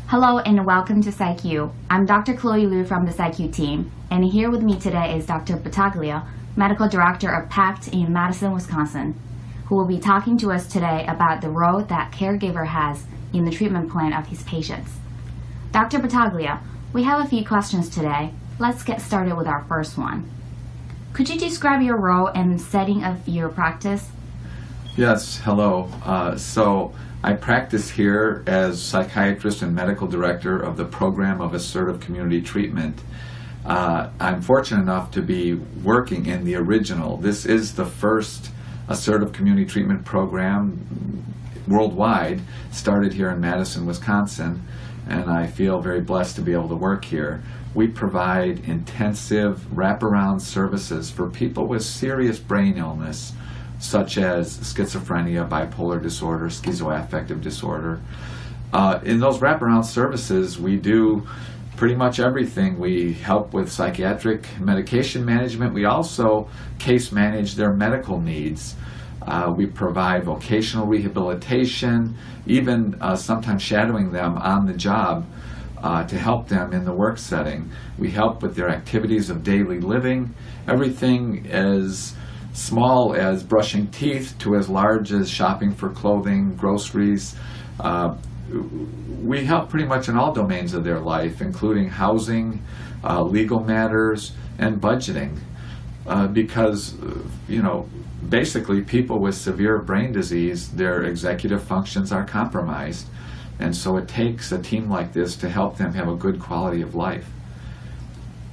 Hello and welcome to PsychU. I'm Dr. Chloe Liu from the PsychU team, and here with me today is Dr. Battaglia, Medical Director of PACT in Madison, Wisconsin, who will be talking to us today about the role that caregiver has in the treatment plan of his patients. Dr. Battaglia, we have a few questions today. Let's get started with our first one. Could you describe your role and setting of your practice? Yes, hello. So I practice here as Psychiatrist and Medical Director of the Program of Assertive Community Treatment. I'm fortunate enough to be working in the original. This is the first Assertive Community Treatment Program worldwide, started here in Madison, Wisconsin, and I feel very blessed to be able to work here. We provide intensive wraparound services for people with serious brain illness, such as schizophrenia, bipolar disorder, schizoaffective disorder. In those wraparound services, we do pretty much everything. We help with psychiatric medication management. We also case manage their medical needs. We provide vocational rehabilitation, even sometimes shadowing them on the job to help them in the work setting. We help with their activities of daily living, everything as small as brushing teeth to as large as shopping for clothing, groceries. We help pretty much in all domains of their life, including housing, legal matters, and budgeting. Because, basically people with severe brain disease, their executive functions are compromised. And so it takes a team like this to help them have a good quality of life.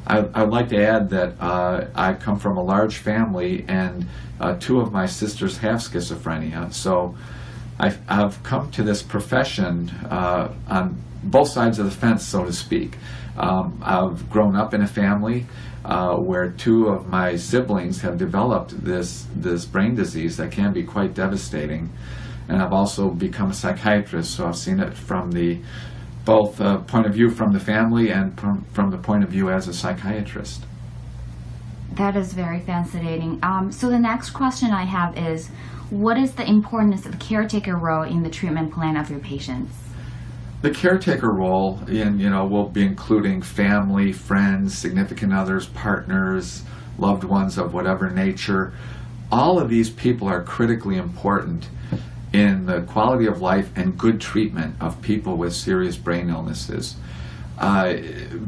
I'd like to add that I come from a large family, and two of my sisters have schizophrenia. So I've come to this profession on both sides of the fence, so to speak. I've grown up in a family where two of my siblings have developed this brain disease that can be quite devastating. And I've also become a psychiatrist, so I've seen it from both point of view from the family and from the point of view as a psychiatrist. That is very fascinating. So the next question I have is, what is the importance of the caretaker role in the treatment plan of your patients? The caretaker role will be including family, friends, significant others, partners, loved ones of whatever nature. All of these people are critically important in the quality of life and good treatment of people with serious brain illnesses.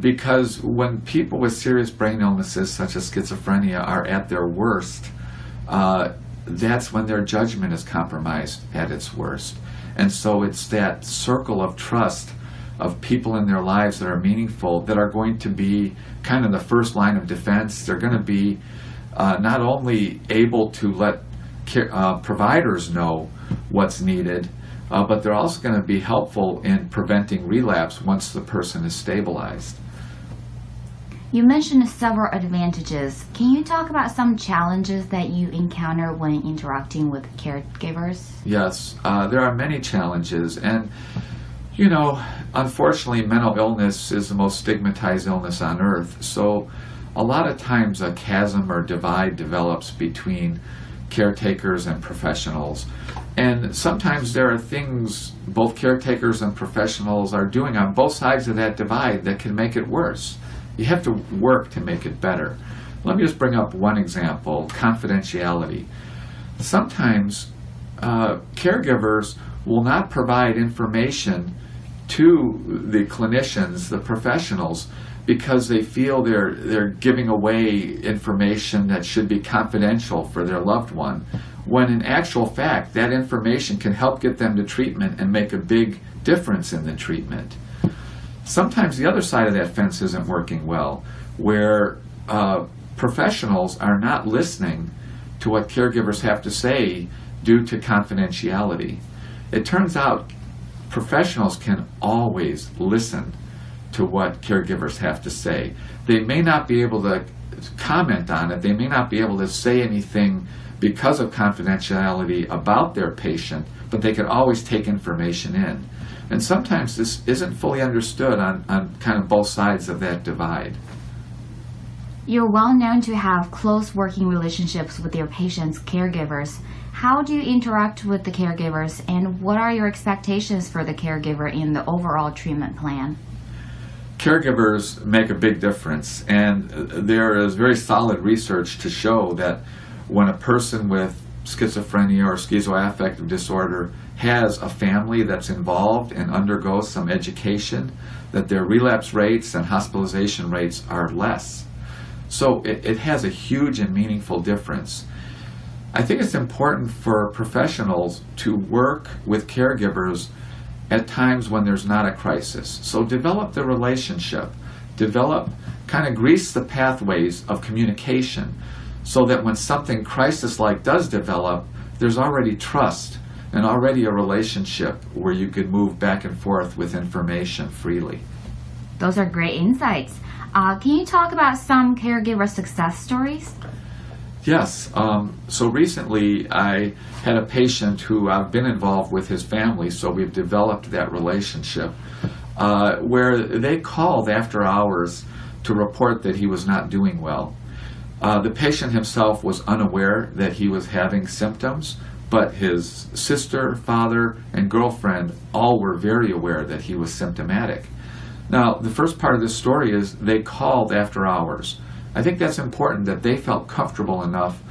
Because when people with serious brain illnesses such as schizophrenia are at their worst, that's when their judgment is compromised at its worst. And so it's that circle of trust of people in their lives that are meaningful that are going to be kind of the first line of defense. They're going to be not only able to let providers know what's needed, but they're also going to be helpful in preventing relapse once the person is stabilized. You mentioned several advantages. Can you talk about some challenges that you encounter when interacting with caregivers? Yes, there are many challenges, and unfortunately mental illness is the most stigmatized illness on earth, so a lot of times a chasm or divide develops between caretakers and professionals. And sometimes there are things both caretakers and professionals are doing on both sides of that divide that can make it worse. You have to work to make it better. Let me just bring up one example, confidentiality. Sometimes caregivers will not provide information to the clinicians, the professionals, because they feel they're giving away information that should be confidential for their loved one, when in actual fact that information can help get them to treatment and make a big difference in the treatment. Sometimes the other side of that fence isn't working well, where professionals are not listening to what caregivers have to say due to confidentiality. It turns out professionals can always listen to what caregivers have to say. They may not be able to comment on it, they may not be able to say anything because of confidentiality about their patient, but they can always take information in. And sometimes this isn't fully understood on kind of both sides of that divide. You're well known to have close working relationships with your patients' caregivers. How do you interact with the caregivers, and what are your expectations for the caregiver in the overall treatment plan? Caregivers make a big difference, and there is very solid research to show that when a person with schizophrenia or schizoaffective disorder has a family that's involved and undergoes some education, that their relapse rates and hospitalization rates are less. So it has a huge and meaningful difference. I think it's important for professionals to work with caregivers at times when there's not a crisis. So develop the relationship, kind of grease the pathways of communication so that when something crisis-like does develop, there's already trust and already a relationship where you could move back and forth with information freely. Those are great insights. Can you talk about some caregiver success stories? Yes. So recently I had a patient who I've been involved with his family, so we've developed that relationship, where they called after hours to report that he was not doing well. The patient himself was unaware that he was having symptoms, but his sister, father, and girlfriend all were very aware that he was symptomatic. Now, the first part of this story is they called after hours. I think that's important that they felt comfortable enough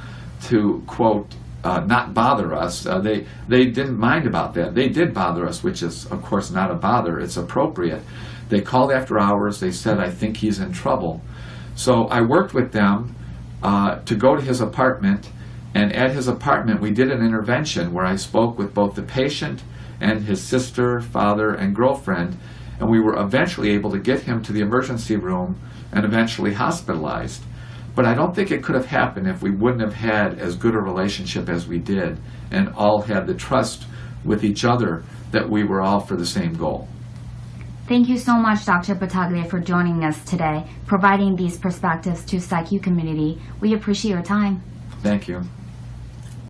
to, quote, not bother us. They didn't mind about that. They did bother us, which is, of course, not a bother. It's appropriate. They called after hours. They said, I think he's in trouble. So I worked with them to go to his apartment, and at his apartment we did an intervention where I spoke with both the patient and his sister, father, and girlfriend, and we were eventually able to get him to the emergency room and eventually hospitalized. But I don't think it could have happened if we wouldn't have had as good a relationship as we did and all had the trust with each other that we were all for the same goal. Thank you so much, Dr. Battaglia, for joining us today, providing these perspectives to PsyQ community. We appreciate your time. Thank you.